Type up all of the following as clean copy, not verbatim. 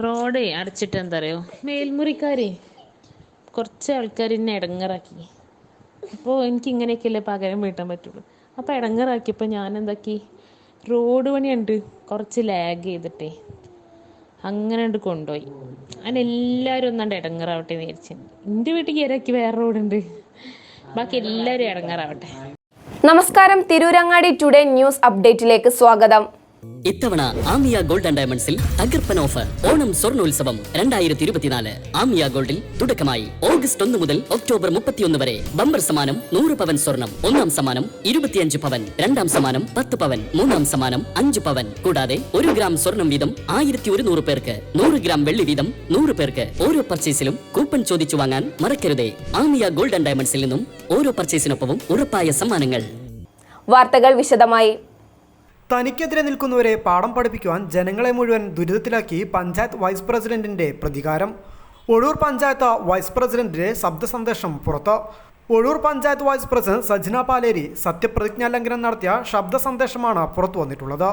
റോഡേ അടച്ചിട്ട് എന്താ പറയുക, മേൽമുറിക്കാരെ കുറച്ച് ആൾക്കാർ എന്നെ ഇടങ്ങറാക്കി. അപ്പോൾ എനിക്ക് ഇങ്ങനെയൊക്കെയല്ലേ പകരം വീട്ടാൻ പറ്റുള്ളൂ. അപ്പോൾ ഇടങ്ങറാക്കിയപ്പോൾ ഞാൻ എന്താക്കി, റോഡ് പണിയുണ്ട് കുറച്ച് ലാഗ് ചെയ്തിട്ടേ അങ്ങനെ ഉണ്ട് കൊണ്ടുപോയി. അങ്ങനെ എല്ലാവരും ഒന്നാണ്ട് ഇടങ്ങറാവട്ടെ എന്ന് വിചാരിച്ചു. എൻ്റെ വീട്ടിൽ കയറാക്കി വേറെ റോഡുണ്ട്, ബാക്കി എല്ലാവരും ഇടങ്ങറാവട്ടെ. നമസ്കാരം, തിരൂരങ്ങാടി ടുഡേ ന്യൂസ് അപ്ഡേറ്റിലേക്ക് സ്വാഗതം. ഇത്തവണ ആമിയ ഗോൾഡ് ആൻഡ് ഡയമണ്ട്സിൽ തകർപ്പൻ ഓഫർ ഓണം സ്വർണ്ണോത്സവം 2024. ആമിയ ഗോൾഡിൽ തുടക്കമായി ഓഗസ്റ്റ് 1 മുതൽ ഒക്ടോബർ 31 വരെ ബമ്പർ സമ്മാനം 100 പവൻ സ്വർണം. ഒന്നാം സമ്മാനം 25 പവൻ, രണ്ടാം സമ്മാനം 10 പവൻ, മൂന്നാം സമ്മാനം 5 പവൻ. കൂടാതെ 1 ഗ്രാം സ്വർണം വീതം 1100 പേർക്ക്, 100 ഗ്രാം വെള്ളി വീതം 100 പേർക്ക്. ഓരോ പർച്ചേസിലും കൂപ്പൺ ചോദിച്ചു വാങ്ങാൻ മറക്കരുതേ. ആമിയ ഗോൾഡ് ആൻഡ് ഡയമണ്ട്സിൽ നിന്നും ഓരോ പർച്ചേസിനൊപ്പവും ഉറപ്പായ സമ്മാനങ്ങൾ. വാർത്തകൾ വിശദമായി. തനിക്കെതിരെ നിൽക്കുന്നവരെ പാഠം പഠിപ്പിക്കുവാൻ ജനങ്ങളെ മുഴുവൻ ദുരിതത്തിലാക്കി പഞ്ചായത്ത് വൈസ് പ്രസിഡന്റിന്റെ പ്രതികാരം. ഒഴൂർ പഞ്ചായത്ത് വൈസ് പ്രസിഡന്റിന്റെ ശബ്ദ സന്ദേശം പുറത്ത്. ഒഴൂർ പഞ്ചായത്ത് വൈസ് പ്രസിഡന്റ് സജ്ന പാലേരി സത്യപ്രതിജ്ഞാ ലംഘനം നടത്തിയ ശബ്ദ സന്ദേശമാണ് പുറത്തു വന്നിട്ടുള്ളത്.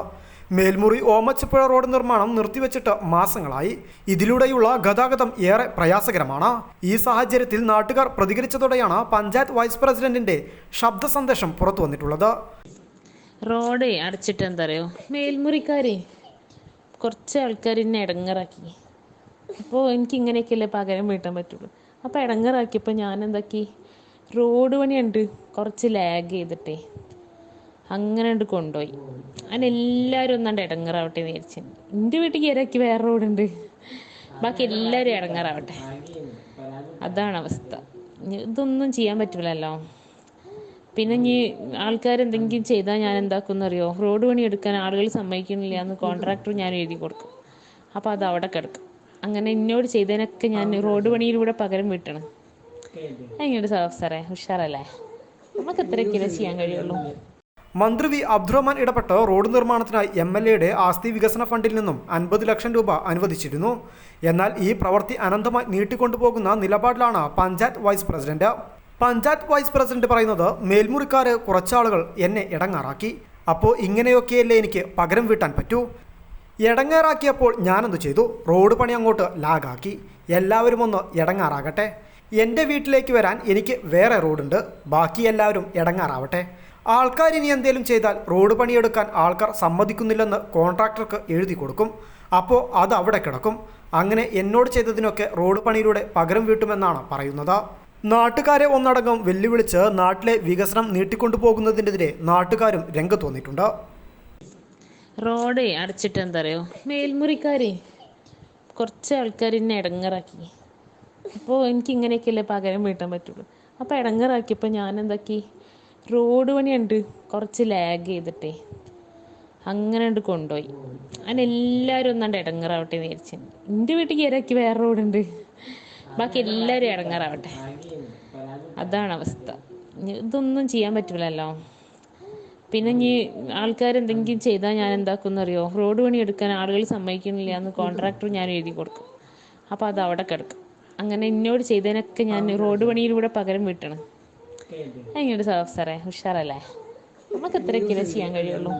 മേൽമുറി ഓമച്ചപ്പുഴ റോഡ് നിർമ്മാണം നിർത്തിവെച്ചിട്ട് മാസങ്ങളായി. ഇതിലൂടെയുള്ള ഗതാഗതം ഏറെ പ്രയാസകരമാണ്. ഈ സാഹചര്യത്തിൽ നാട്ടുകാർ പ്രതികരിച്ചതോടെയാണ് പഞ്ചായത്ത് വൈസ് പ്രസിഡന്റിന്റെ ശബ്ദ സന്ദേശം പുറത്തു വന്നിട്ടുള്ളത്. റോഡേ അടച്ചിട്ട് എന്താ പറയുക, മേൽമുറിക്കാരെ കുറച്ച് ആൾക്കാർ എന്നെ ഇടങ്ങറാക്കി. അപ്പോൾ എനിക്ക് ഇങ്ങനെയൊക്കെയല്ലേ പകരം വീട്ടാൻ പറ്റുള്ളൂ. അപ്പോൾ ഇടങ്ങറാക്കിയപ്പോൾ ഞാൻ എന്താക്കി, റോഡ് പണിയുണ്ട് കുറച്ച് ലാഗ് ചെയ്തിട്ടേ അങ്ങനെ ഉണ്ട് കൊണ്ടുപോയി. അങ്ങനെ എല്ലാവരും ഒന്നാണ്ട് ഇടങ്ങറാവട്ടെ എന്ന് വിചാരിച്ചു. എൻ്റെ വീട്ടിൽ കയറാക്കി വേറെ റോഡുണ്ട്, ബാക്കി എല്ലാവരും ഇടങ്ങറാവട്ടെ. അതാണ് അവസ്ഥ. ഇതൊന്നും ചെയ്യാൻ പറ്റില്ലല്ലോ. പിന്നെ ഇനി ആൾക്കാരെന്തെങ്കിലും ചെയ്താൽ ഞാൻ എന്താക്കുമെന്നറിയോ, റോഡ് പണി എടുക്കാൻ ആളുകൾ സമ്മതിക്കണില്ല എന്ന് കോൺട്രാക്ടർ ഞാൻ എഴുതി കൊടുക്കും. അപ്പോൾ അത് അവിടെ കിടക്കും. അങ്ങനെ എന്നോട് ചെയ്തതിനൊക്കെ ഞാൻ റോഡ് പണിയിലൂടെ പകരം വീട്ടണം. എങ്ങനെയുണ്ട് സാറേ, ഉഷാറല്ലേ? നമുക്ക് എത്രയൊക്കെ ചെയ്യാൻ കഴിയുള്ളൂ. മന്ത്രി വി അബ്ദുറഹ്മാൻ ഇടപെട്ട് റോഡ് നിർമ്മാണത്തിനായി MLAയുടെ ആസ്തി വികസന ഫണ്ടിൽ നിന്നും 50 ലക്ഷം രൂപ അനുവദിച്ചിരുന്നു. എന്നാൽ ഈ പ്രവൃത്തി അനന്തമായി നീട്ടിക്കൊണ്ടുപോകുന്ന നിലപാടിലാണ് panchayat vice president. Panchayat vice president പറയുന്നത്, മേൽമുറിക്കാര് കുറച്ചാളുകൾ എന്നെ ഇടങ്ങാറാക്കി. അപ്പോൾ ഇങ്ങനെയൊക്കെയല്ലേ എനിക്ക് പകരം വീട്ടാൻ പറ്റൂ. ഇടങ്ങാറാക്കിയപ്പോൾ ഞാനെന്തു ചെയ്തു? റോഡ് പണി അങ്ങോട്ട് ലാഗാക്കി. എല്ലാവരും ഒന്ന് ഇടങ്ങാറാകട്ടെ. എൻ്റെ വീട്ടിലേക്ക് വരാൻ എനിക്ക് വേറെ റോഡുണ്ട്, ബാക്കി എല്ലാവരും ഇടങ്ങാറാവട്ടെ. ആൾക്കാർ ഇനി എന്തെങ്കിലും ചെയ്താൽ റോഡ് പണിയെടുക്കാൻ ആൾക്കാർ സമ്മതിക്കുന്നില്ലെന്ന് കോൺട്രാക്ടർക്ക് എഴുതി കൊടുക്കും. അപ്പോൾ അത് അവിടെ കിടക്കും. അങ്ങനെ എന്നോട് ചെയ്തതിനൊക്കെ റോഡ് പണിയിലൂടെ പകരം വീട്ടുമെന്നാണ് പറയുന്നത്. നാട്ടുകാരെ ഒന്നടങ്കം വെല്ലുവിളിച്ച് നാട്ടിലെ വികസനം നീട്ടിക്കൊണ്ടുപോകുന്നതിനെതിരെ നാട്ടുകാരും രംഗത്ത് വന്നിട്ടുണ്ട്. റോഡേ അടച്ചിട്ട് എന്താ പറയുക, മേൽമുറിക്കാരെ കുറച്ച് ആൾക്കാർ എന്നെ ഇടങ്ങറാക്കി. അപ്പോൾ എനിക്ക് ഇങ്ങനെയൊക്കെയല്ലേ പകരം വീട്ടാൻ പറ്റുള്ളൂ. അപ്പോൾ ഇടങ്ങറാക്കിയപ്പോൾ ഞാൻ എന്താക്കി, റോഡ് പണിയുണ്ട് കുറച്ച് ലാഗ് ചെയ്തിട്ടേ അങ്ങനെ ഉണ്ട് കൊണ്ടുപോയി. അങ്ങനെ എല്ലാവരും ഒന്നാണ്ട് ഇടങ്ങറാവട്ടെ എന്ന് വിചാരിച്ചു. എൻ്റെ വീട്ടിൽ കയറാക്കി വേറെ റോഡുണ്ട്, ബാക്കി എല്ലാവരും ഇടങ്ങറാവട്ടെ. അതാണ് അവസ്ഥ. ഇതൊന്നും ചെയ്യാൻ പറ്റില്ലല്ലോ. പിന്നെ ഇനി ആൾക്കാരെന്തെങ്കിലും ചെയ്താൽ ഞാൻ എന്താക്കുമെന്നറിയോ, റോഡ് പണി എടുക്കാൻ ആളുകൾ സമ്മതിക്കണില്ല എന്ന് കോൺട്രാക്ടർ ഞാൻ എഴുതി കൊടുക്കും. അപ്പോൾ അത് അവിടെ കിടക്കും. അങ്ങനെ എന്നോട് ചെയ്തതിനൊക്കെ ഞാൻ റോഡ് പണിയിലൂടെ പകരം വീട്ടണം. എങ്ങനെയുണ്ട് സാറേ, ഉഷാറല്ലേ? നമുക്ക് എത്രയൊക്കെ ചെയ്യാൻ കഴിയുള്ളൂ.